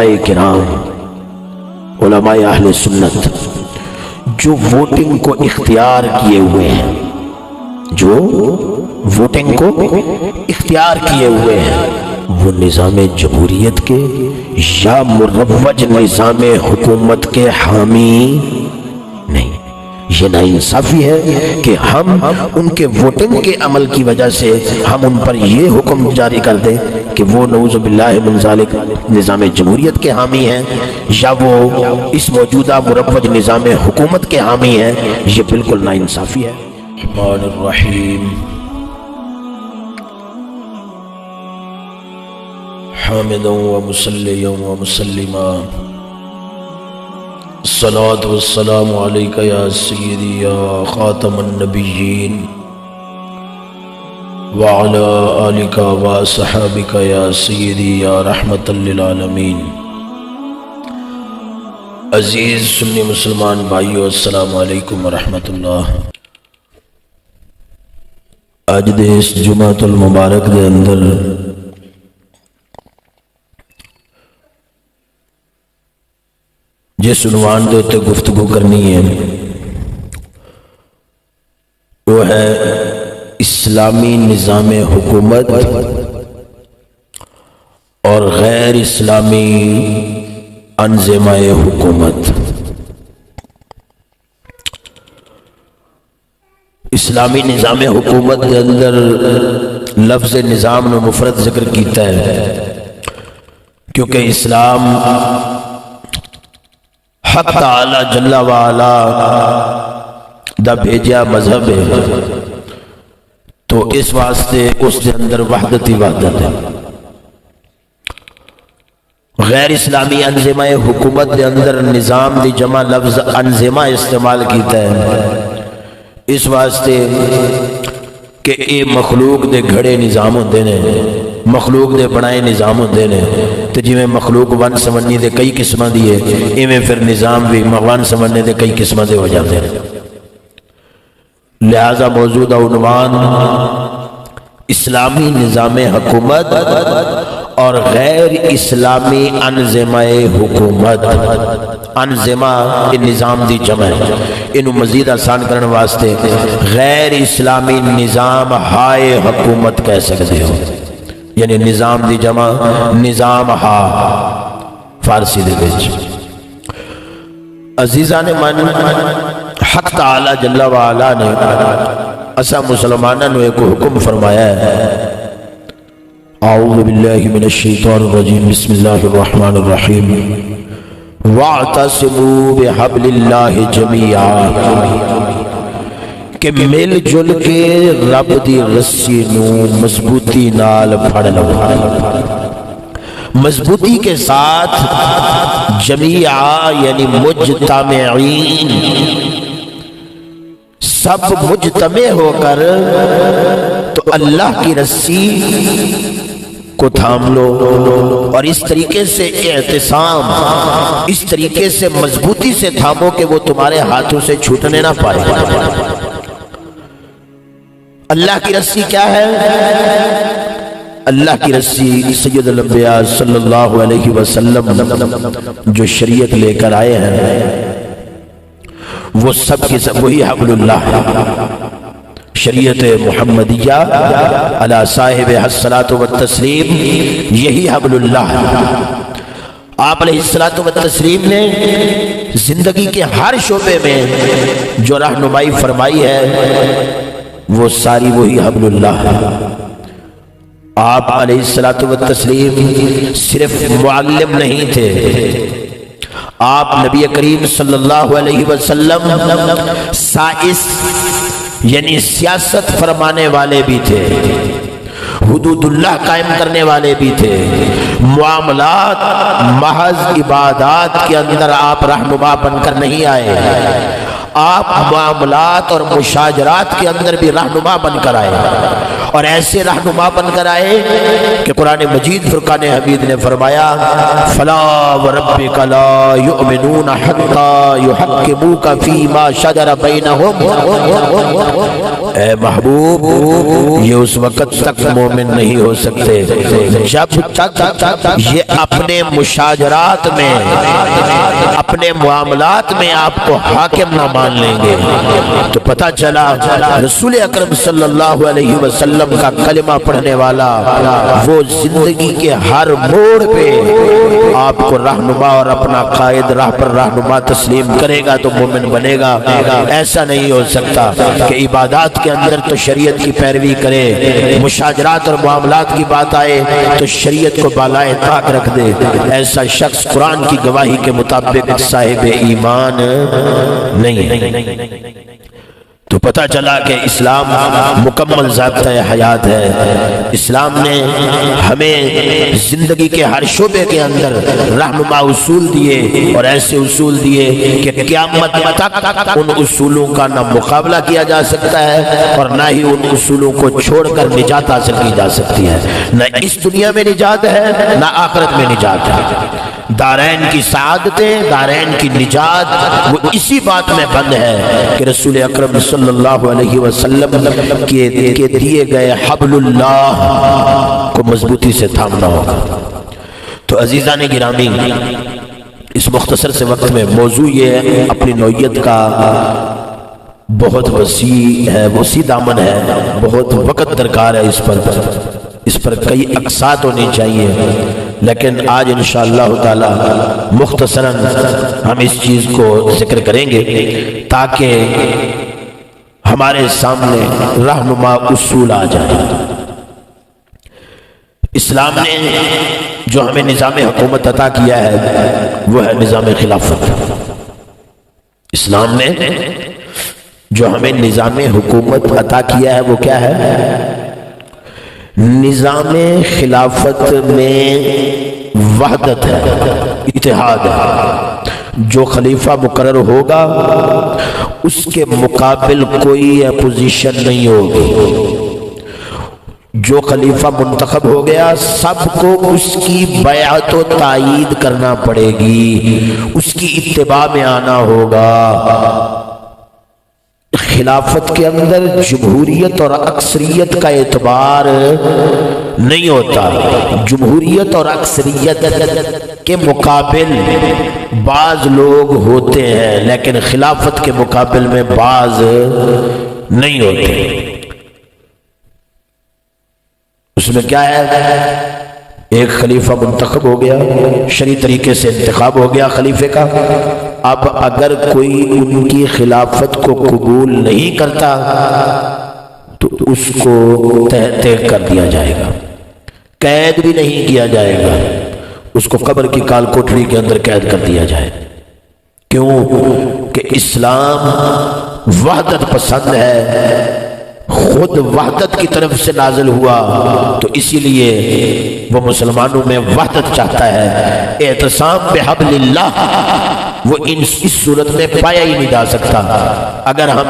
علماء کرام، علماء اہل سنت جو ووٹنگ کو اختیار کیے ہوئے ہیں، جو ووٹنگ کو اختیار کیے ہوئے ہیں، وہ نظام جمہوریت کے یا مروج نظام حکومت کے حامی نہیں۔ یہ ناانصافی ہے کہ ہم ان کے ووٹنگ کے عمل کی وجہ سے ہم ان پر یہ حکم جاری کر دیں کہ وہ نعوذ باللہ من ذالک نظام جمہوریت کے حامی ہیں یا وہ اس موجودہ مروج نظام حکومت کے حامی ہیں۔ یہ بالکل ناانصافی ہے۔ الرحمن الرحیم، حامدا و مصلیا و مسلما، الصلاة والسلام علیک یا سیدی یا خاتم النبیین وعلی آلک و صحابک یا سیدی یا رحمت للعالمین۔ عزیز سنی مسلمان بھائیو، السلام علیکم ورحمت اللہ۔ اج دے اس جمعۃ المبارک دے اندر جس عنوان دے تے گفتگو کرنی ہے وہ ہے اسلامی نظام حکومت اور غیر اسلامی انظمہ حکومت۔ اسلامی نظام حکومت کے اندر لفظ نظام نے مفرد ذکر کیتا ہے کیونکہ اسلام حق تعالی جل وعلا دا بھیجا مذہب ہے، تو اس واسطے اس کے اندر وحدت ہی وحدت ہے۔ غیر اسلامی انظمہ حکومت کے اندر نظام دی جمع لفظ انظمہ استعمال کیتا ہے اس واسطے کہ اے مخلوق دے گھڑے نظام ہوندے نے، مخلوق دے بنائے نظام ہوندے نے، تو جی میں مخلوق ون سمجھنی دے کئی قسمہ دیئے ایویں پھر نظام بھی ون سمجھنے دے کئی قسمہ دے ہو جاتے ہیں۔ لہذا موجودہ عنوان اسلامی نظام حکومت اور غیر اسلامی انظمہ حکومت۔ انظمہ نظام دی جمع ہے، انہوں مزید آسان کرنے واسطے غیر اسلامی نظام ہائے حکومت کہہ سکتے ہو، یعنی نظام دی جمع نظام ہا فارسی دے وچ۔ عزیزان من، حق تعالی جل وعلا نے اسا مسلمانوں نے ایک حکم فرمایا ہے۔ اعوذ باللہ من الشیطان الرجیم، بسم اللہ الرحمن الرحیم، وَاعْتَصِمُوا بِحَبْلِ اللَّهِ جَمِيعًا، کہ مل جل کے رب دی رسی نو مضبوطی نال پھڑ لو، مضبوطی کے ساتھ، جمیعا یعنی مجتمعین، سب مجتمع ہو کر تو اللہ کی رسی کو تھام لو، اور اس طریقے سے اعتصام، اس طریقے سے مضبوطی سے تھامو کہ وہ تمہارے ہاتھوں سے چھوٹنے نہ پائے۔ اللہ کی رسی کیا ہے؟ اللہ کی رسی سید الانبیاء صلی اللہ علیہ وسلم جو شریعت لے کر آئے ہیں وہ سب کی سب وہی حبل اللہ ہے۔ شریعت محمدیہ علی صاحب الصلاۃ والتسلیم، یہی حبل اللہ ہے۔ آپ علیہ الصلاۃ والتسلیم نے زندگی کے ہر شعبے میں جو رہنمائی فرمائی ہے وہ ساری وہی حبل اللہ ہے۔ آپ علیہ الصلاۃ والتسلیم صرف معلم نہیں تھے، آپ نبی کریم صلی اللہ علیہ وسلم سائس یعنی سیاست فرمانے والے بھی تھے، حدود اللہ قائم کرنے والے بھی تھے، معاملات محض عبادات کے اندر آپ رہنما بن کر نہیں آئے، آپ معاملات اور مشاجرات کے اندر بھی رہنما بن کر آئے، اور ایسے رہنما بن کر آئے کہ قرآن مجید فرقان حمید نے فرمایا فلا وربک لا یؤمنون حتی یحکموک فیما شجر بینہم، اے محبوب یہ اس وقت تک مومن نہیں ہو سکتے جب تک یہ اپنے مشاجرات میں، اپنے معاملات میں آپ کو حاکم نہ مان لیں گے۔ تو پتہ چلا رسول اکرم صلی اللہ علیہ وسلم کا کلمہ پڑھنے والا وہ زندگی کے ہر موڑ پہ آپ کو رہنما اور اپنا قائد راہ پر رہنما تسلیم کرے گا تو مومن بنے گا۔ ایسا نہیں ہو سکتا کہ عبادات کے اندر تو شریعت کی پیروی کرے، مشاجرات اور معاملات کی بات آئے تو شریعت کو بالائے طاق رکھ دے۔ ایسا شخص قرآن کی گواہی کے مطابق صاحب ایمان نہیں۔ تو پتہ چلا کہ اسلام مکمل ضابطہ حیات ہے۔ اسلام نے ہمیں زندگی کے ہر شعبے کے اندر رہنما اصول دیے اور ایسے اصول دیے کہ قیامت تک ان اصولوں کا نہ مقابلہ کیا جا سکتا ہے اور نہ ہی ان اصولوں کو چھوڑ کر نجات حاصل کی جا سکتی ہے۔ نہ اس دنیا میں نجات ہے نہ آخرت میں نجات ہے۔ دارین کی سعادتیں، دارین کی نجات وہ اسی بات میں بند ہے کہ رسول اکرم صلی اللہ علیہ وسلم کے دیے گئے حبل اللہ کو مضبوطی سے تھامنا ہوگا۔ تو عزیزان گرامی، اس مختصر سے وقت میں موضوع یہ ہے، اپنی نوعیت کا بہت وسیع ہے، وسیع دامن ہے، بہت وقت درکار ہے اس پر کئی اقساط ہونی چاہیے، لیکن آج انشاءاللہ تعالی مختصراً ہم اس چیز کو ذکر کریں گے تاکہ ہمارے سامنے رہنما اصول آ جائیں۔ اسلام نے جو ہمیں نظام حکومت عطا کیا ہے وہ ہے نظام خلافت۔ اسلام نے جو ہمیں نظام حکومت عطا کیا ہے وہ کیا ہے؟ نظام خلافت میں وحدت ہے، اتحاد ہے۔ جو خلیفہ مقرر ہوگا اس کے مقابل کوئی اپوزیشن نہیں ہوگی۔ جو خلیفہ منتخب ہو گیا سب کو اس کی بیعت و تائید کرنا پڑے گی، اس کی اتباع میں آنا ہوگا۔ خلافت کے اندر جمہوریت اور اکثریت کا اعتبار نہیں ہوتا۔ جمہوریت اور اکثریت کے مقابل بعض لوگ ہوتے ہیں لیکن خلافت کے مقابل میں بعض نہیں ہوتے۔ اس میں کیا ہے؟ ایک خلیفہ منتخب ہو گیا، شرعی طریقے سے انتخاب ہو گیا خلیفے کا۔ اب اگر کوئی ان کی خلافت کو قبول نہیں کرتا تو اس کو تہہ کر دیا جائے گا، قید بھی نہیں کیا جائے گا، اس کو قبر کی کال کوٹری کے اندر قید کر دیا جائے۔ کیوں کہ اسلام وحدت پسند ہے، خود وحدت کی طرف سے نازل ہوا، تو اسی لیے وہ مسلمانوں میں وحدت چاہتا ہے۔ اعتصام بحبل اللہ وہ اس صورت میں پایا ہی نہیں جا سکتا اگر ہم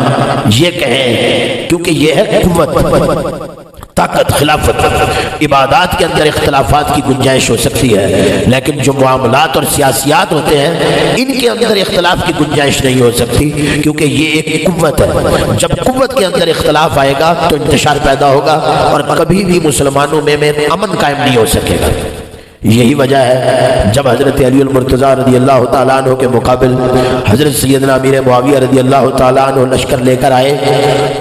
یہ کہیں، کیونکہ یہ ہے قوت، طاقت، خلافت۔ عبادات کے اندر اختلافات کی گنجائش ہو سکتی ہے لیکن جو معاملات اور سیاسیات ہوتے ہیں ان کے اندر اختلاف کی گنجائش نہیں ہو سکتی، کیونکہ یہ ایک قوت ہے۔ جب قوت کے اندر اختلاف آئے گا تو انتشار پیدا ہوگا اور کبھی بھی مسلمانوں میں امن قائم نہیں ہو سکے گا۔ یہی وجہ ہے جب حضرت علی المرتضیٰ رضی اللہ تعالیٰ عنہ کے مقابل حضرت سیدنا امیر معاویہ رضی اللہ تعالیٰ عنہ لشکر لے کر آئے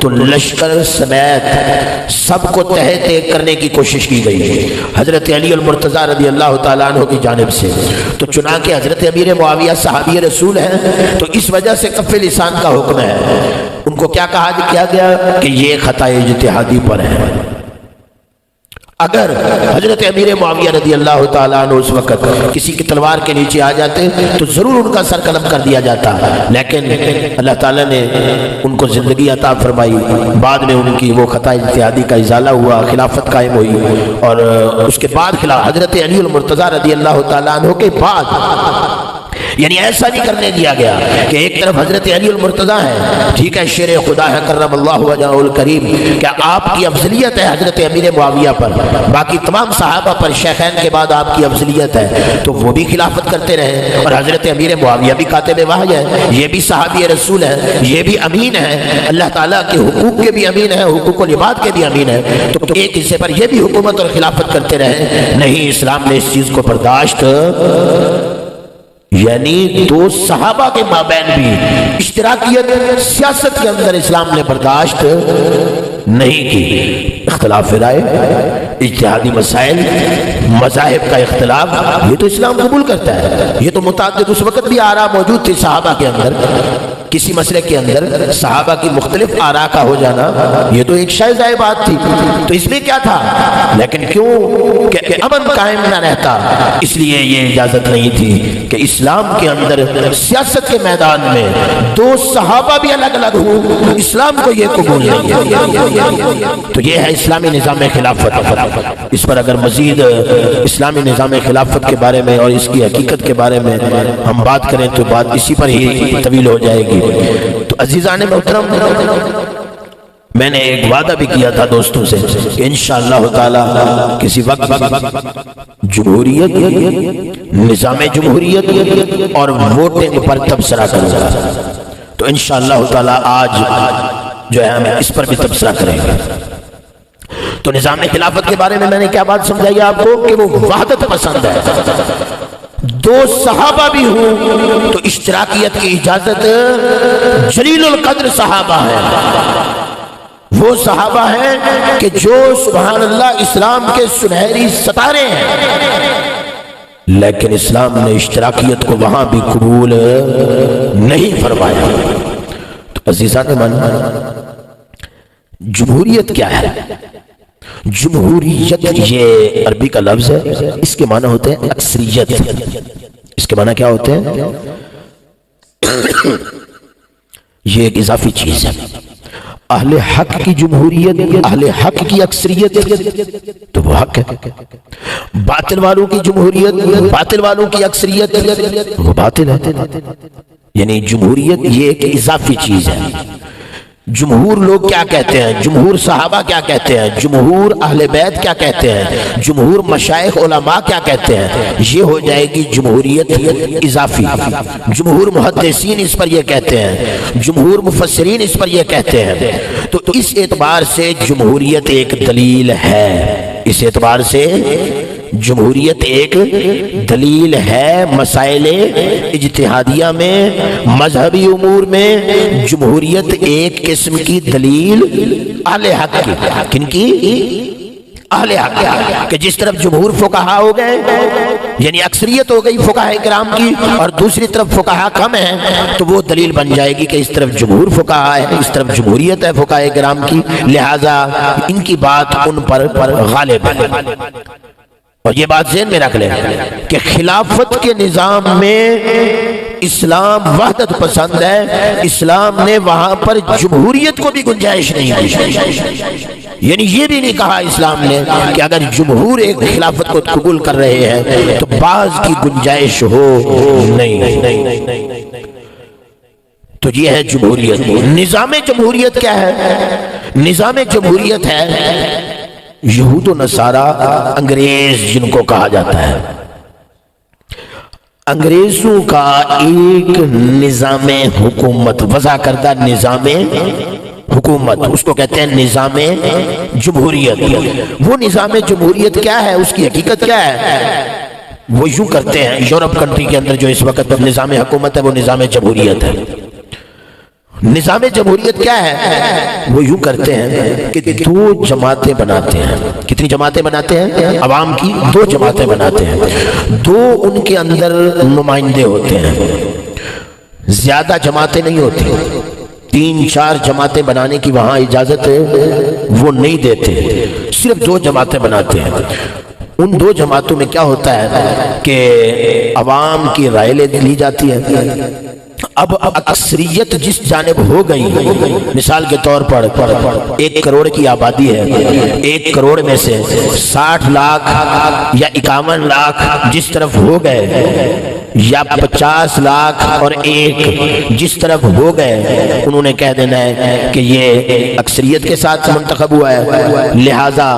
تو لشکر سمیت سب کو تہہ تیگ کرنے کی کوشش کی گئی حضرت علی المرتضیٰ رضی اللہ تعالیٰ عنہ کی جانب سے۔ تو چنانکہ حضرت امیر معاویہ صحابی رسول ہیں تو اس وجہ سے کف لسان کا حکم ہے۔ ان کو کیا کیا گیا کہ یہ خطا اجتہادی پر ہے۔ اگر حضرت امیر معاویہ رضی اللہ تعالیٰ عنہ اس وقت کسی کی تلوار کے نیچے آ جاتے تو ضرور ان کا سر قلم کر دیا جاتا، لیکن اللہ تعالیٰ نے ان کو زندگی عطا فرمائی، بعد میں ان کی وہ خطا اجتہادی کا ازالہ ہوا، خلافت قائم ہوئی، اور اس کے بعد حضرت علی المرتضیٰ رضی اللہ تعالیٰ عنہ کے بعد یعنی ایسا نہیں کرنے دیا گیا کہ ایک طرف حضرت علی المرتضیٰ ہے، ٹھیک ہے، شیر خدا ہے کرم اللہ وجہہ الکریم، کیا آپ کی افضلیت ہے حضرت امیر معاویہ پر، باقی تمام صحابہ پر شیخین کے بعد آپ کی افضلیت ہے، تو وہ بھی خلافت کرتے رہے، اور حضرت امیر معاویہ بھی کاتب وحی ہے، یہ بھی صحابی رسول ہے، یہ بھی امین ہے، اللہ تعالیٰ کے حقوق کے بھی امین ہے، حقوق العباد کے بھی امین ہے، تو ایک حصے پر یہ بھی حکومت اور خلافت کرتے رہے؟ نہیں، اسلام نے اس چیز کو برداشت، یعنی دو صحابہ کے مابین بھی اشتراکیت سیاست کے اندر اسلام نے برداشت نہیں کی۔ اختلاف رائے، اجتہادی مسائل، مذاہب کا اختلاف، یہ تو اسلام قبول کرتا ہے، یہ تو متعدد اس وقت بھی آراء موجود تھی صحابہ کے اندر، کسی مسئلے کے اندر صحابہ کی مختلف آراء کا ہو جانا یہ تو ایک شائع بات تھی، تو اس میں کیا تھا؟ لیکن کیوں کہ امن قائم نہ رہتا، اس لیے یہ اجازت نہیں تھی کہ اسلام کے اندر سیاست کے میدان میں دو صحابہ بھی الگ الگ ہوں، اسلام کو یہ قبول نہیں ہے۔ تو یہ ہے اسلامی نظام خلافت۔ اس پر اگر مزید اسلامی نظام خلافت کے بارے میں اور اس کی حقیقت کے بارے میں ہم بات کریں تو بات اسی پر ہی طویل ہو جائے گی۔ تو عزیزان محترم، میں نے ایک وعدہ بھی کیا تھا دوستوں سے کہ انشاءاللہ تعالی کسی وقت جمہوریت، نظام جمہوریت اور ووٹنگ پر تبصرہ کروں گا، تو انشاءاللہ تعالی آج جو ہے ہم اس پر بھی تبصرہ کریں گے۔ تو نظام خلافت کے بارے میں نے کیا بات سمجھائی آپ کو کہ وہ وحدت پسند ہے، دو صحابہ بھی ہوں تو اشتراکیت کی اجازت، جلیل القدر صحابہ ہے، وہ صحابہ ہیں کہ جو سبحان اللہ اسلام کے سنہری ستارے ہیں، لیکن اسلام نے اشتراکیت کو وہاں بھی قبول نہیں فرمایا۔ تو عزیزان من، جمہوریت کیا ہے؟ جمہوریت یہ عربی کا لفظ ہے، اس کے معنی ہوتے ہیں اکثریت۔ اس کے معنی کیا ہوتے ہیں؟ یہ ایک اضافی چیز ہے۔ اہل حق کی جمہوریت، اہل حق کی اکثریت تو وہ حق ہے، باطل والوں کی جمہوریت، باطل والوں کی اکثریت وہ باطل ہے۔ یعنی جمہوریت یہ ایک اضافی چیز ہے۔ جمہور لوگ کیا کہتے ہیں؟ جمہور صحابہ کیا کہتے ہیں؟ جمہور اہل بیت کیا کہتے ہیں؟ جمہور مشائخ علماء کیا کہتے ہیں؟ یہ ہو جائے گی جمہوریت اضافی۔ جمہور محدثین اس پر یہ کہتے ہیں، جمہور مفسرین اس پر یہ کہتے ہیں۔ تو اس اعتبار سے جمہوریت ایک دلیل ہے، اس اعتبار سے جمہوریت ایک دلیل ہے۔ مسائل اجتہادیہ میں، مذہبی امور میں جمہوریت ایک قسم کی دلیل اہل حق کی۔ کن کی؟ اہل حق، کہ جس طرف جمہور فقہا ہو گئے یعنی اکثریت ہو گئی فقہاء کرام کی، اور دوسری طرف فقہا کم ہیں، تو وہ دلیل بن جائے گی کہ اس طرف جمہور فقہا ہے، اس طرف جمہوریت ہے فقہاء کرام کی، لہذا ان کی بات ان پر غالب ہے۔ اور یہ بات ذہن میں رکھ لیں کہ خلافت کے نظام میں اسلام وحدت پسند ہے، اسلام نے وہاں پر جمہوریت کو بھی گنجائش نہیں دی۔ یعنی یہ بھی نہیں کہا اسلام نے کہ اگر جمہور ایک خلافت کو قبول کر رہے ہیں تو بعض کی گنجائش ہو نہیں۔ تو یہ ہے جمہوریت۔ نظام جمہوریت کیا ہے؟ نظام جمہوریت ہے یہود و نصارہ، انگریز جن کو کہا جاتا ہے، انگریزوں کا ایک نظام حکومت، وضع کردہ نظام حکومت، اس کو کہتے ہیں نظام جمہوریت۔ وہ نظام جمہوریت کیا ہے؟ اس کی حقیقت کیا ہے؟ وہ یوں کرتے ہیں، یورپ کنٹری کے اندر جو اس وقت نظام حکومت ہے وہ نظام جمہوریت ہے۔ نظام جمہوریت کیا ہے؟ وہ یوں کرتے ہیں کہ دو جماعتیں بناتے ہیں۔ کتنی جماعتیں بناتے ہیں؟ عوام کی دو جماعتیں بناتے ہیں، دو ان کے اندر نمائندے ہوتے ہیں، زیادہ جماعتیں نہیں ہوتی، 3-4 جماعتیں بنانے کی وہاں اجازت وہ نہیں دیتے، صرف 2 جماعتیں بناتے ہیں۔ ان 2 جماعتوں میں کیا ہوتا ہے کہ عوام کی رائے لی جاتی ہے۔ اب اکثریت جس جانب ہو گئی، مثال کے طور پر 1 کروڑ کی آبادی ہے، 1 کروڑ میں سے 60 لاکھ یا 51 لاکھ جس طرف ہو گئے یا 50 لاکھ اور 1 جس طرف ہو گئے انہوں نے کہہ دینا ہے کہ یہ اکثریت کے ساتھ منتخب ہوا ہے، لہذا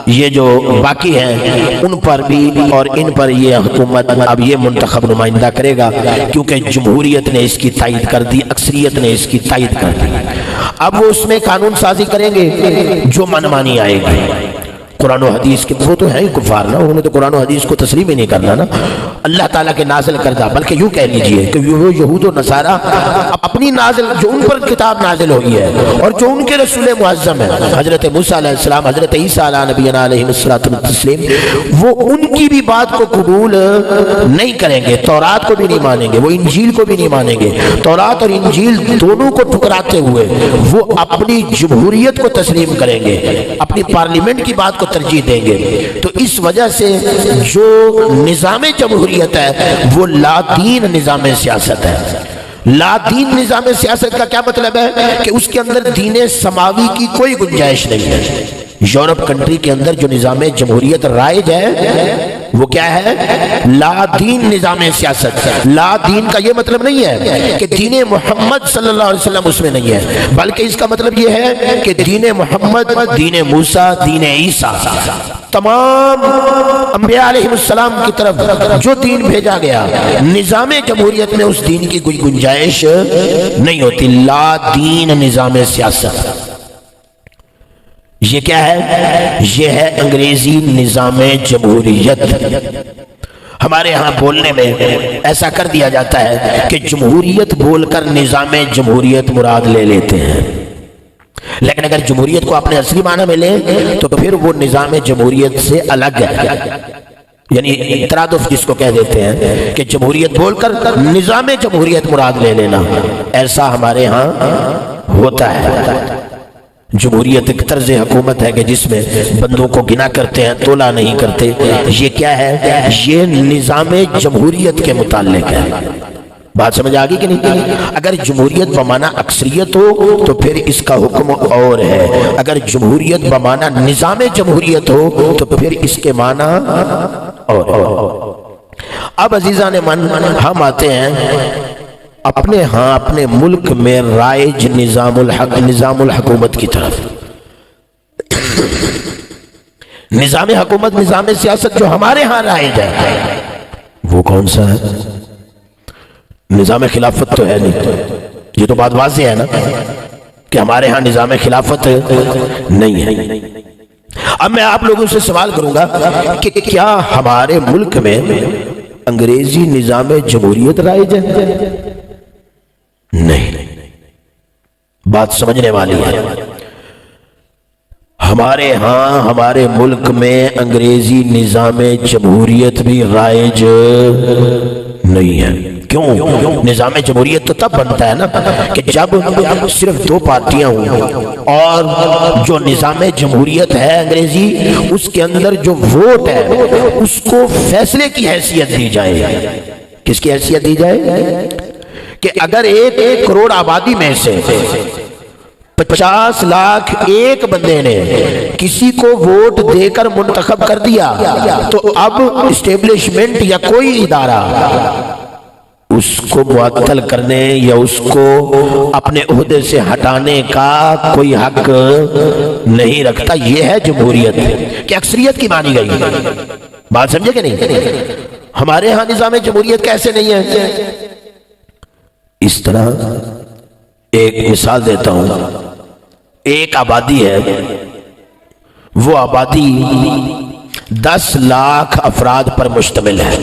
یہ جو باقی ہیں ان پر بھی اور ان پر یہ حکومت اب یہ منتخب نمائندہ کرے گا، کیونکہ جمہوریت نے اس کی تائید کر دی، اکثریت نے اس کی تائید کر دی۔ اب وہ اس میں قانون سازی کریں گے جو منمانی آئے گی۔ قرآن و حدیث کے وہ تو ہیں ہی کفار نا، انہوں نے تو قرآن و حدیث کو تسلیم ہی نہیں کرنا نا، اللہ تعالیٰ کے نازل کردہ، بلکہ یوں کہہ لیجئے کہ وہ یہود و نصارہ اپنی نازل جو ان پر کتاب نازل ہوئی ہے اور جو ان کے رسول معظم ہے حضرت موسیٰ علیہ السلام، حضرت عیسیٰ علیہ نبینا علیہ السلام، وہ ان کی بھی بات کو قبول نہیں کریں گے، تورات کو بھی نہیں مانیں گے، وہ انجیل کو بھی نہیں مانیں گے، تورات اور انجیل دونوں کو ٹھکراتے ہوئے وہ اپنی جمہوریت کو تسلیم کریں گے، اپنی پارلیمنٹ کی بات کو ترجیح دیں گے۔ تو اس وجہ سے جو نظام جمہوریت ہے وہ لا دین نظام سیاست ہے۔ لا دین نظام سیاست کا کیا مطلب ہے کہ اس کے اندر دین سماوی کی کوئی گنجائش نہیں ہے۔ یورپ کنٹری کے اندر جو نظام جمہوریت رائج ہے وہ کیا ہے؟ لا دین نظام سیاست۔ لا دین کا یہ مطلب نہیں ہے کہ دین محمد صلی اللہ علیہ وسلم اس میں نہیں ہے، بلکہ اس کا مطلب یہ ہے کہ دین محمد، دین موسیٰ، دین عیسیٰ، تمام انبیاء علیہ السلام کی طرف جو دین بھیجا گیا، نظام جمہوریت میں اس دین کی کوئی گنجائش نہیں ہوتی۔ لا دین نظام سیاست یہ کیا ہے؟ یہ ہے انگریزی نظام جمہوریت۔ ہمارے ہاں بولنے میں ایسا کر دیا جاتا ہے کہ جمہوریت بول کر نظام جمہوریت مراد لے لیتے ہیں، لیکن اگر جمہوریت کو اپنے اصلی معنی میں لیں تو پھر وہ نظام جمہوریت سے الگ ہے، یعنی ترادف جس کو کہہ دیتے ہیں کہ جمہوریت بول کر نظام جمہوریت مراد لے لینا، ایسا ہمارے ہاں ہوتا ہے۔ جمہوریت ایک طرز حکومت ہے کہ جس میں بندوں کو گنا کرتے ہیں، تولا نہیں کرتے۔ یہ کیا ہے؟ یہ نظام جمہوریت کے متعلق ہے۔ بات سمجھ آگی کہ نہیں؟ اگر جمہوریت بمعنی اکثریت ہو تو پھر اس کا حکم اور ہے، اگر جمہوریت بمعنی نظام جمہوریت ہو تو پھر اس کے معنی اور۔ اب عزیزان من، ہم آتے ہیں اپنے ہاں اپنے ملک میں رائج نظام الحکومت کی طرف۔ نظام حکومت، نظام سیاست جو ہمارے ہاں رائج ہے وہ کون سا ہے؟ نظام خلافت تو ہے نہیں، یہ تو بات واضح ہے نا کہ ہمارے ہاں نظام خلافت نہیں ہے۔ اب میں آپ لوگوں سے سوال کروں گا کہ کیا ہمارے ملک میں انگریزی نظام جمہوریت رائج ہے؟ نہیں، بات سمجھنے والی ہے۔ ہمارے ہاں ہمارے ملک میں انگریزی نظام جمہوریت بھی رائج نہیں ہے۔ کیوں؟ نظام جمہوریت تو تب بنتا ہے نا کہ جب صرف 2 پارٹیاں ہوں، اور جو نظام جمہوریت ہے انگریزی، اس کے اندر جو ووٹ ہے اس کو فیصلے کی حیثیت دی جائے۔ کس کی حیثیت دی جائے؟ کہ اگر 1 کروڑ آبادی میں سے 50 لاکھ ایک بندے نے کسی کو ووٹ دے کر منتخب کر دیا تو اب اسٹیبلشمنٹ یا کوئی ادارہ اس کو معطل کرنے یا اس کو اپنے عہدے سے ہٹانے کا کوئی حق نہیں رکھتا۔ یہ ہے جمہوریت کہ اکثریت کی مانی گئی۔ بات سمجھے کہ نہیں؟ ہمارے ہاں نظام جمہوریت کیسے نہیں ہے؟ اس طرح ایک مثال دیتا ہوں۔ ایک آبادی ہے، وہ آبادی 10 لاکھ افراد پر مشتمل ہے۔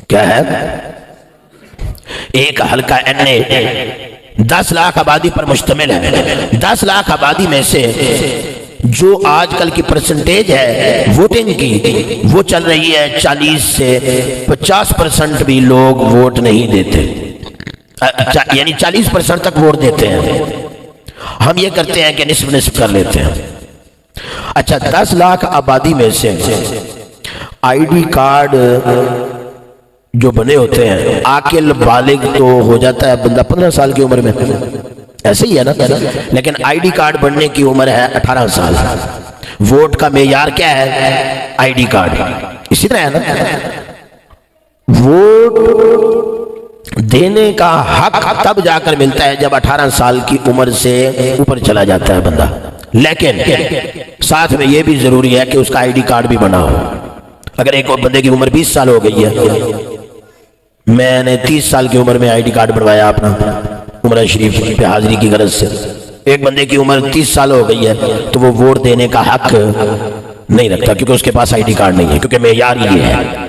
کیا ہے؟ ایک حلقہ NA 10 لاکھ آبادی پر مشتمل ہے۔ 10 لاکھ آبادی میں سے جو آج کل کی پرسنٹیج ہے ووٹنگ کی، وہ چل رہی ہے 40 سے 50% بھی لوگ ووٹ نہیں دیتے، یعنی 40% تک ووٹ دیتے ہیں۔ ہم یہ کرتے ہیں کہ نصف نصف کر لیتے ہیں۔ اچھا، 10 لاکھ آبادی میں سے ID کارڈ جو بنے ہوتے ہیں، عاقل بالغ تو ہو جاتا ہے بندہ 15 سال کی عمر میں، ایسے ہی ہے نا، لیکن ID کارڈ بننے کی عمر ہے 18 سال۔ ووٹ کا معیار کیا ہے؟ ID card. اسی طرح ہے نا، ووٹ دینے کا حق تب جا کر ملتا ہے جب 18 سال کی عمر سے اوپر چلا جاتا ہے بندہ، لیکن ساتھ میں یہ بھی ضروری ہے کہ اس کا آئی ڈی کارڈ بھی بنا ہو۔ اگر ایک بندے کی عمر 20 سال ہو گئی ہے، میں نے 30 سال کی عمر میں آئی ڈی کارڈ بنوایا اپنا عمرہ شریف پہ حاضری کی غرض سے، ایک بندے کی عمر 30 سال ہو گئی ہے تو وہ ووٹ دینے کا حق نہیں رکھتا، کیونکہ اس کے پاس آئی ڈی کارڈ نہیں ہے، کیونکہ معیار یہ ہے۔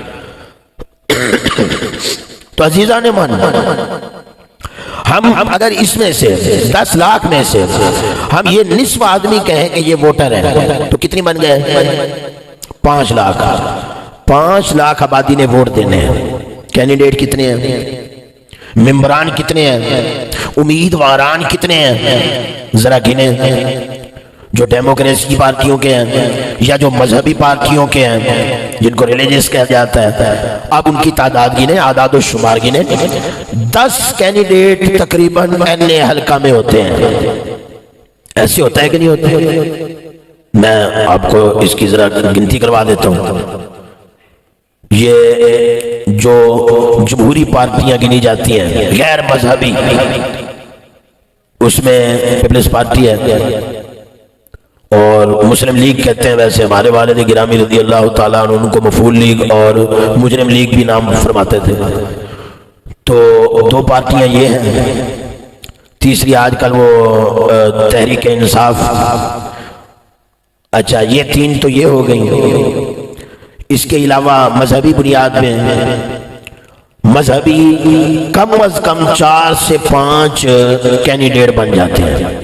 تو عزیزان من، ہم اگر اس میں سے 10 لاکھ میں سے ہم یہ نصف آدمی کہیں کہ یہ ووٹر ہے تو کتنی بن گئے؟ 5 لاکھ۔ 5 لاکھ آبادی نے ووٹ دینے ہیں۔ کینڈیڈیٹ کتنے ہیں؟ ممبران کتنے ہیں؟ امیدواران کتنے ہیں؟ ذرا گنیں۔ جو ڈیموکریسی پارٹیوں کے ہیں یا جو مذہبی پارٹیوں کے ہیں جن کو ریلیجس کہا جاتا ہے، اب ان کی تعداد گنیں، اعداد و شمار گنیں۔ 10 کینڈیڈیٹ تقریباً این حلقہ میں ہوتے ہیں۔ ایسے ہوتا ہے کہ نہیں ہوتا؟ میں آپ کو اس کی ذرا گنتی کروا دیتا ہوں۔ یہ جو جمہوری پارٹیاں گنی جاتی ہیں غیر مذہبی، اس میں پیپلز پارٹی ہے اور مسلم لیگ کہتے ہیں، ویسے ہمارے والد گرامی رضی اللہ تعالیٰ عنہ ان کو مفعول لیگ اور مجرم لیگ بھی نام فرماتے تھے۔ تو 2 پارٹیاں یہ ہیں، تیسری آج کل وہ تحریک انصاف۔ اچھا، یہ 3 تو یہ ہو گئی۔ اس کے علاوہ مذہبی بنیاد میں مذہبی کم از کم 4 سے 5 کینڈیڈیٹ بن جاتے ہیں۔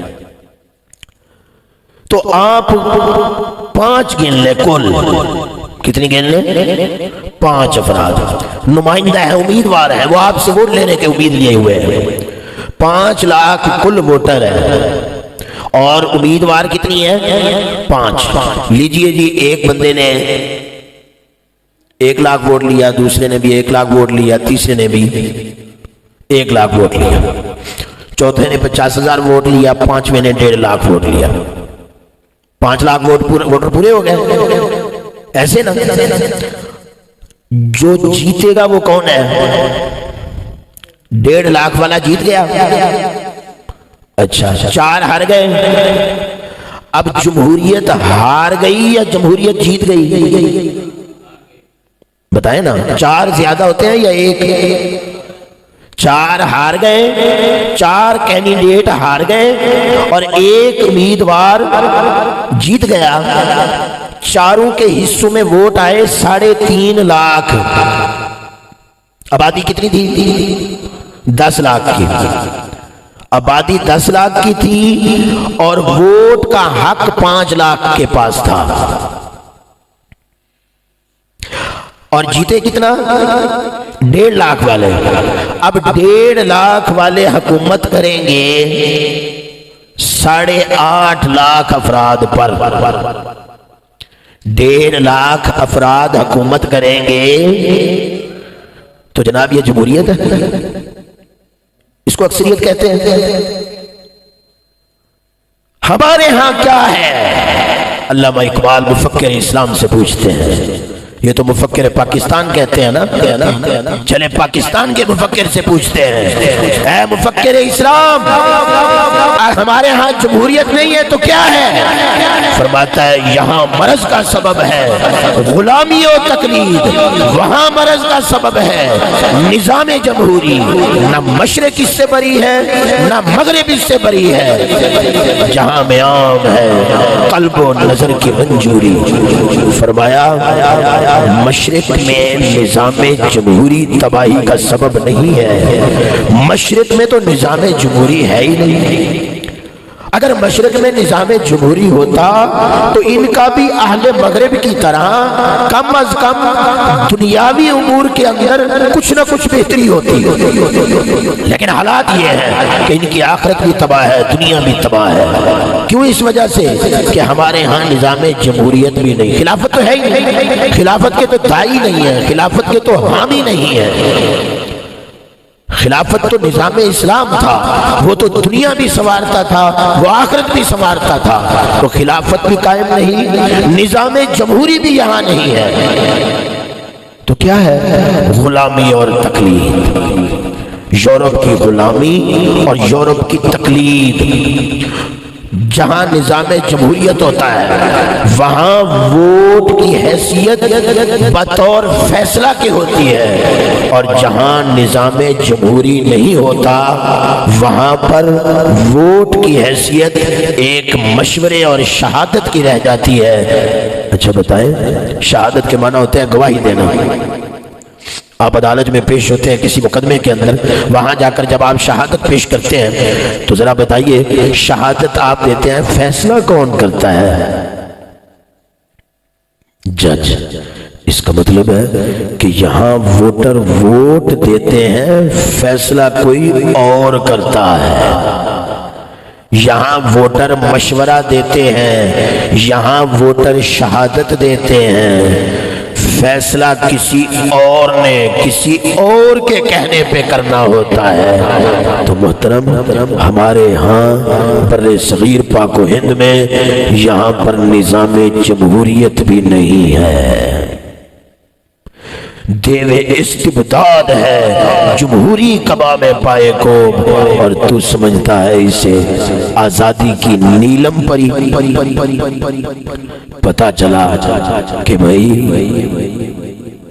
تو آپ 5 گن لیں، کل کتنی گن لیں؟ 5 افراد نمائندہ ہے، امیدوار ہے، وہ آپ سے ووٹ لینے کے امید لیے ہوئے ہیں۔ 5 لاکھ کل ووٹر ہے اور امیدوار کتنی ہے؟ 5۔ لیجئے جی، ایک بندے نے 1 لاکھ ووٹ لیا، دوسرے نے بھی 1 لاکھ ووٹ لیا، تیسرے نے بھی 1 لاکھ ووٹ لیا، چوتھے نے 50,000 ووٹ لیا، 5ویں نے 1.5 لاکھ ووٹ لیا۔ 5 لاکھ ووٹر پورے ہو گئے۔ ایسے نا، جو جیتے گا وہ کون ہے؟ 1.5 لاکھ والا جیت گیا۔ اچھا، 4 ہار گئے۔ اب جمہوریت ہار گئی یا جمہوریت جیت گئی؟ بتائیں نا، 4 زیادہ ہوتے ہیں یا 1؟ 4 ہار گئے، 4 کینڈیڈیٹ ہار گئے اور 1 امیدوار جیت گیا۔ چاروں کے حصوں میں ووٹ آئے 3.5 لاکھ۔ آبادی کتنی تھی؟ 10 لاکھ کی۔ آبادی 10 لاکھ کی تھی اور ووٹ کا حق 5 لاکھ کے پاس تھا، اور جیتے کتنا؟ 1.5 لاکھ والے۔ اب 1.5 لاکھ والے حکومت کریں گے 8.5 لاکھ افراد پر۔ 1.5 لاکھ افراد حکومت کریں گے تو جناب یہ جمہوریت ہے، اس کو اکثریت کہتے ہیں۔ ہمارے ہاں کیا ہے؟ علامہ اقبال مفکر اسلام سے پوچھتے ہیں، یہ تو مفکر پاکستان کہتے ہیں نا، چلے پاکستان کے مفکر سے پوچھتے ہیں، اے مفکر اسلام، ہمارے ہاں جمہوریت نہیں ہے تو کیا ہے؟ فرماتا ہے یہاں مرض کا سبب ہے غلامی و تقلید، وہاں مرض کا سبب ہے نظام جمہوری۔ نہ مشرق اس سے بری ہے نہ مغرب اس سے بری ہے، جہاں میں عام ہے قلب و نظر کی منجوری۔ فرمایا مشرق میں نظام جمہوری تباہی کا سبب نہیں ہے، مشرق میں تو نظام جمہوری ہے ہی نہیں۔ اگر مشرق میں نظام جمہوری ہوتا تو ان کا بھی اہل مغرب کی طرح کم از کم دنیاوی امور کے اندر کچھ نہ کچھ بہتری ہوتی، لیکن حالات یہ ہیں کہ ان کی آخرت بھی تباہ ہے، دنیا بھی تباہ ہے۔ کیوں؟ اس وجہ سے کہ ہمارے ہاں نظام جمہوریت بھی نہیں، خلافت تو ہے ہی نہیں، خلافت کے تو داعی نہیں ہے، خلافت کے تو حامی نہیں ہے۔ خلافت تو نظام اسلام تھا، وہ تو دنیا بھی سنوارتا تھا، وہ آخرت بھی سنوارتا تھا، تو خلافت بھی قائم نہیں، نظام جمہوری بھی یہاں نہیں ہے، تو کیا ہے؟ غلامی اور تقلید۔ یورپ کی غلامی اور یورپ کی تقلید۔ جہاں نظام جمہوریت ہوتا ہے وہاں ووٹ کی حیثیت بطور فیصلہ کی ہوتی ہے، اور جہاں نظام جمہوری نہیں ہوتا وہاں پر ووٹ کی حیثیت ایک مشورے اور شہادت کی رہ جاتی ہے۔ اچھا بتائیں، شہادت کے معنی ہوتے ہیں گواہی دینا۔ آپ عدالت میں پیش ہوتے ہیں کسی مقدمے کے اندر، وہاں جا کر جب آپ شہادت پیش کرتے ہیں تو ذرا بتائیے شہادت آپ دیتے ہیں، فیصلہ کون کرتا ہے؟ جج۔ اس کا مطلب ہے کہ یہاں ووٹر ووٹ دیتے ہیں، فیصلہ کوئی اور کرتا ہے۔ یہاں ووٹر مشورہ دیتے ہیں، یہاں ووٹر شہادت دیتے ہیں، فیصلہ کسی اور نے کسی اور کے کہنے پہ کرنا ہوتا ہے۔ تو محترم ہمارے ہاں بر صغیر پاک و ہند میں یہاں پر نظام جمہوریت بھی نہیں ہے، دیو استبداد ہے، جمہوری کبا میں پائے کو، اور تو سمجھتا ہے اسے آزادی کی نیلم پری۔ پتا چلا کہ بھائی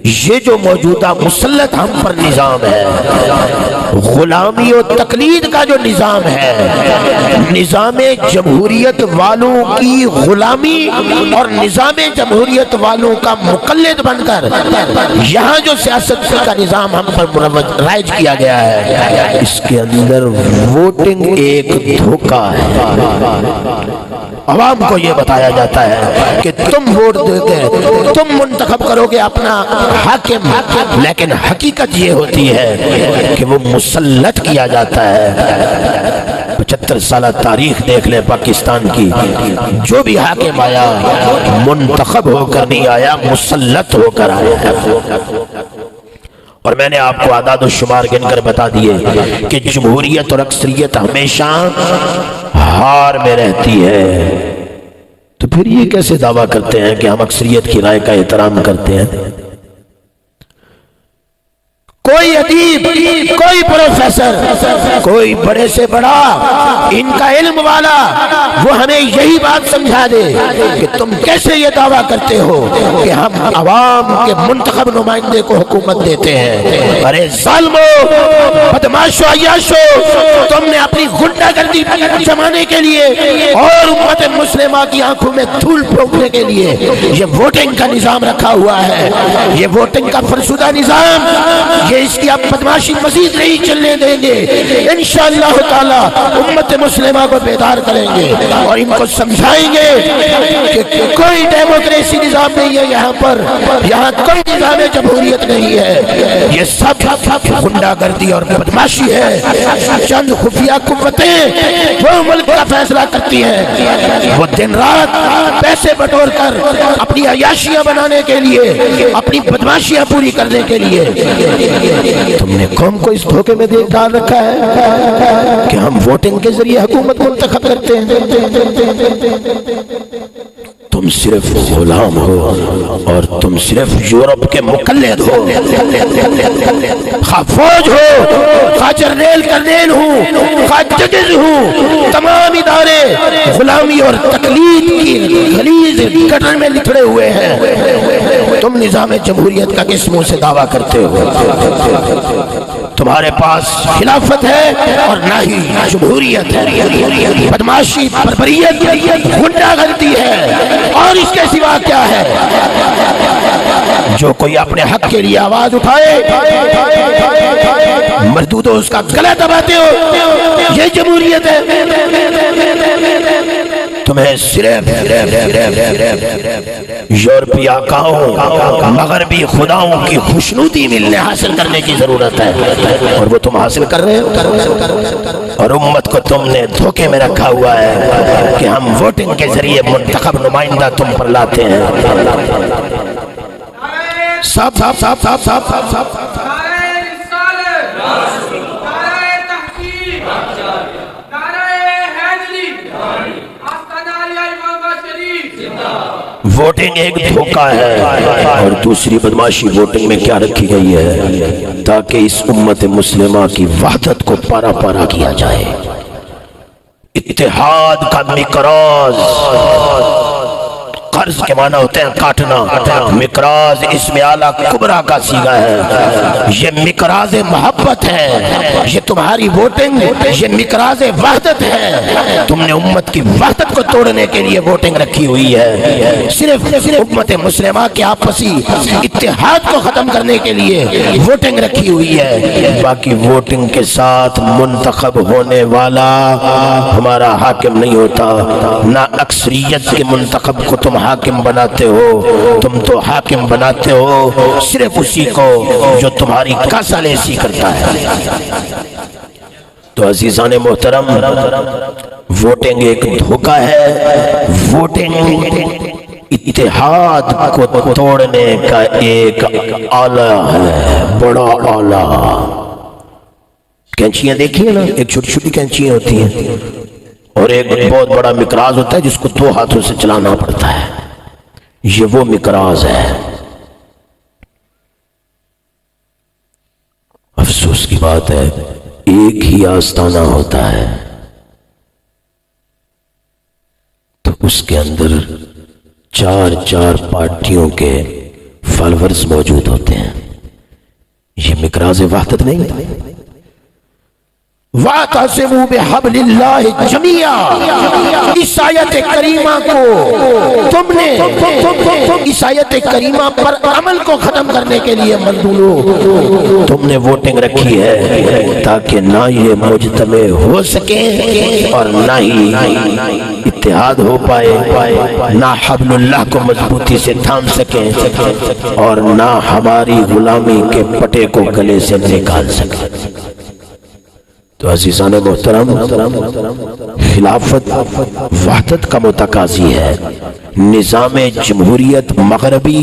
یہ جو موجودہ مسلط ہم پر نظام ہے، غلامی و تقلید کا جو نظام ہے، نظام جمہوریت والوں کی غلامی اور نظام جمہوریت والوں کا مقلد بن کر یہاں جو سیاست کا نظام ہم پر رائج کیا گیا ہے، اس کے اندر ووٹنگ ایک دھوکہ ہے۔ عوام کو یہ بتایا جاتا ہے کہ تم ووٹ دے کے تم منتخب کرو گے اپنا حاکم، لیکن حقیقت یہ ہوتی ہے کہ وہ مسلط کیا جاتا ہے۔ 75 سالہ تاریخ دیکھ لیں پاکستان کی، جو بھی حاکم آیا منتخب ہو کر نہیں آیا، مسلط ہو کر آیا۔ اور میں نے آپ کو اعداد و شمار گن کر بتا دیے کہ جمہوریت اور اکثریت ہمیشہ ہار میں رہتی ہے۔ تو پھر یہ کیسے دعویٰ کرتے ہیں کہ ہم اکثریت کی رائے کا احترام کرتے ہیں؟ کوئی ادیب، کوئی پروفیسر، کوئی بڑے سے بڑا ان کا علم والا وہ ہمیں یہی بات سمجھا دے کہ تم کیسے یہ دعویٰ کرتے ہو کہ ہم عوام کے منتخب نمائندے کو حکومت دیتے ہیں۔ ارے ظالمو، بدماشو، عیاشو، تم نے اپنی غنڈہ گردی جمانے کے لیے اور امت مسلمہ کی آنکھوں میں دھول پھونکنے کے لیے یہ ووٹنگ کا نظام رکھا ہوا ہے، یہ ووٹنگ کا فرسودہ نظام، اس کی اب بدماشی مزید نہیں چلنے دیں گے۔ انشاءاللہ تعالی امت مسلمہ کو بیدار کریں گے اور ان کو سمجھائیں گے کہ کوئی ڈیموکریسی نظام نہیں ہے یہاں پر، یہاں کوئی نظام جمہوریت نہیں ہے، یہ سب غنڈہ گردی اور بدماشی ہے۔ چند خفیہ قوتیں وہ ملک کا فیصلہ کرتی ہیں، وہ دن رات پیسے بٹور کر اپنی عیاشیاں بنانے کے لیے، اپنی بدماشیاں پوری کرنے کے لیے۔ تم نے قوم کو اس دھوکے میں ڈال رکھا ہے کہ ہم ووٹنگ کے ذریعے حکومت منتخب کرتے ہیں۔ تم صرف غلام ہو اور تم صرف یورپ کے مقلد ہو، خواہ فوج ہو، خواہ جرنیل کرنیل ہوں، خواہ ججز ہوں، تمام ادارے غلامی اور تقلید کی غلیظ گٹر میں لتھڑے ہوئے ہیں۔ تم نظام جمہوریت کا کس منہ سے دعویٰ کرتے ہو؟ تمہارے پاس خلافت ہے اور نہ ہی جمہوریت ہے، بدماشی، بربریت، غنڈہ گردی ہے، اور اس کے سوا کیا ہے؟ جو کوئی اپنے حق کے لیے آواز اٹھائے مردود ہو اس کا گلا دباتے ہو، یہ جمہوریت ہے؟ تمہیں صرف یورپی آقاؤں، مغربی خداؤں کی خوشنودی ملنے حاصل کرنے کی ضرورت ہے، اور وہ تم حاصل کر رہے ہو، اور امت کو تم نے دھوکے میں رکھا ہوا ہے کہ ہم ووٹنگ کے ذریعے منتخب نمائندہ تم پر لاتے ہیں۔ صاحب صاحب صاحب صاحب صاحب صاحب صاحب وہ ووٹنگ ایک دھوکہ ہے، اور دوسری بدماشی ووٹنگ میں کیا رکھی گئی ہے؟ تاکہ اس امت مسلمہ کی وحدت کو پارا پارا کیا جائے۔ اتحاد کا مقراظ، قرض کے معنی ہوتے ہیں کاٹنا، مقراظ اسم اعلیٰ کبریٰ کا صیغہ ہے، یہ مقراظ محبت ہے، یہ تمہاری ووٹنگ یہ مقراظ وحدت ہے۔ تم نے امت کی وحدت کو توڑنے کے لیے ووٹنگ رکھی ہوئی ہے، صرف امت مسلمہ کے آپسی اتحاد کو ختم کرنے کے لیے ووٹنگ رکھی ہوئی ہے۔ باقی ووٹنگ کے ساتھ منتخب ہونے والا ہمارا حاکم نہیں ہوتا، نہ اکثریت کے منتخب کو تم حاکم بناتے ہو، تم تو حاکم بناتے ہو صرف اسی کو جو تمہاری کاسالیسی کرتا ہے۔ تو عزیزان محترم، ووٹنگ ایک دھوکہ ہے، ووٹنگ اتحاد کو توڑنے کا ایک آلہ ہے، بڑا آلہ۔ کینچیاں دیکھیے نا، ایک چھوٹی چھوٹی کینچیاں ہوتی ہیں اور ایک بہت بڑا مقراظ ہوتا ہے جس کو 2 ہاتھوں سے چلانا پڑتا ہے، یہ وہ مقراظ ہے۔ افسوس کی بات ہے ایک ہی آستانہ ہوتا ہے تو اس کے اندر 4 پارٹیوں کے فالورز موجود ہوتے ہیں، یہ مقراظ وحدت نہیں۔ وَاعْتَصِمُوا بِحَبْلِ اللَّهِ جَمِيعًا، اس آیت کریمہ کو تم نے اس آیت کریمہ پر عمل کو ختم کرنے کے لیے مندولو تم نے ووٹنگ رکھی ہے تاکہ نہ یہ مجتمع ہو سکے اور نہ ہی اتحاد ہو پائے، نہ حبل اللہ کو مضبوطی سے تھام سکیں اور نہ ہماری غلامی کے پٹے کو گلے سے نکال سکیں۔ تو عزیزان محترم، خلافت وحدت کا متقاضی ہے۔ نظام جمہوریت مغربی،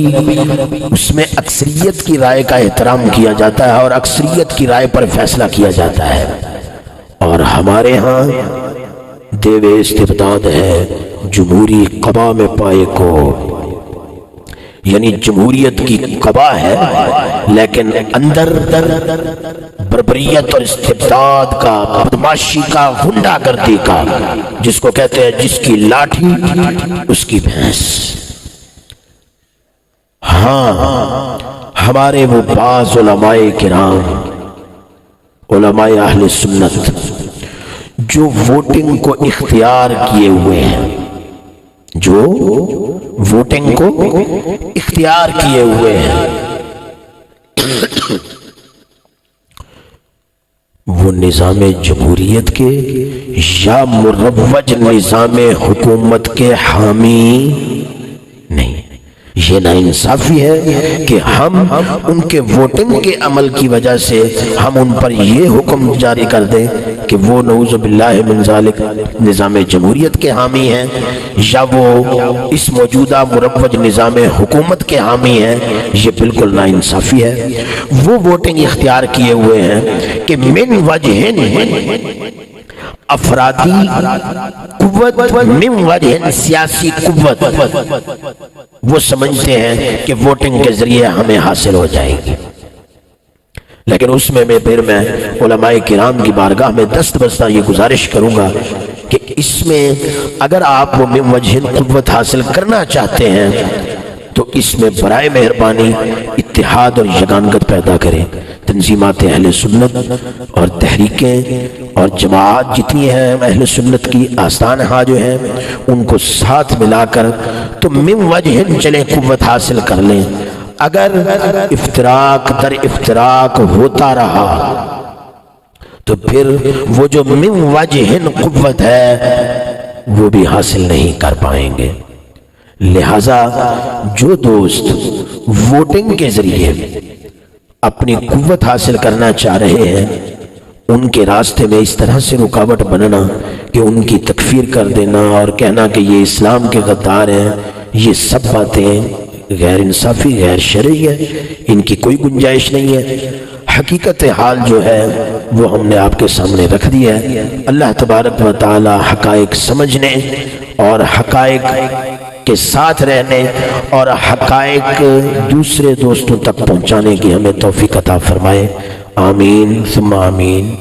اس میں اکثریت کی رائے کا احترام کیا جاتا ہے اور اکثریت کی رائے پر فیصلہ کیا جاتا ہے، اور ہمارے ہاں دیو استبداد ہے، جمہوری قبا میں پائے کو، یعنی جمہوریت کی قبا ہے لیکن اندر بربریت اور استبداد کا، بدماشی کا، غنڈہ گردی کا، جس کو کہتے ہیں جس کی لاٹھی اس کی بھینس۔ ہاں، ہمارے وہ بعض علماء کرام، علماء اہل سنت جو ووٹنگ کو اختیار کیے ہوئے ہیں، جو ووٹنگ کو اختیار کیے ہوئے ہیں، وہ نظام جمہوریت کے یا مروج نظام حکومت کے حامی نہیں۔ یہ ناانصافی ہے کہ ہم ان کے ووٹنگ کے عمل کی وجہ سے ہم ان پر یہ حکم جاری کر دیں کہ وہ نعوذ باللہ من ذالک نظام جمہوریت کے حامی ہیں یا وہ اس موجودہ مروج نظام حکومت کے حامی ہیں۔ یہ بالکل ناانصافی ہے۔ وہ ووٹنگ اختیار کیے ہوئے ہیں کہ من وجہن افرادی قوت، من وجہ سیاسی قوت، وہ سمجھتے ہیں کہ ووٹنگ کے ذریعے ہمیں حاصل ہو جائے گی، لیکن اس میں پھر میں علماء کرام کی بارگاہ میں دست بستہ یہ گزارش کروں گا کہ اس میں اگر آپ وہ من وجہ قوت حاصل کرنا چاہتے ہیں تو اس میں برائے مہربانی اتحاد اور یگانگت پیدا کریں۔ تنظیمات اہل سنت اور تحریکیں اور جماعت جتنی ہیں اہل سنت کی آستانہ جو ہیں ان کو ساتھ ملا کر تو من وجہ چلے قوت حاصل کر لیں۔ اگر افتراق در افتراق ہوتا رہا تو پھر وہ جو من وجہ قوت ہے وہ بھی حاصل نہیں کر پائیں گے۔ لہذا جو دوست ووٹنگ کے ذریعے اپنی قوت حاصل کرنا چاہ رہے ہیں ان کے راستے میں اس طرح سے رکاوٹ بننا کہ ان کی تکفیر کر دینا اور کہنا کہ یہ اسلام کے غدار ہیں، یہ سب باتیں غیر انصافی، غیر شرعی ہے، ان کی کوئی گنجائش نہیں ہے۔ حقیقت حال جو ہے وہ ہم نے آپ کے سامنے رکھ دیا ہے۔ اللہ تبارک و تعالی حقائق سمجھنے اور حقائق کے ساتھ رہنے اور حقائق دوسرے دوستوں تک پہنچانے کی ہمیں توفیق عطا فرمائے، آمین ثم آمین۔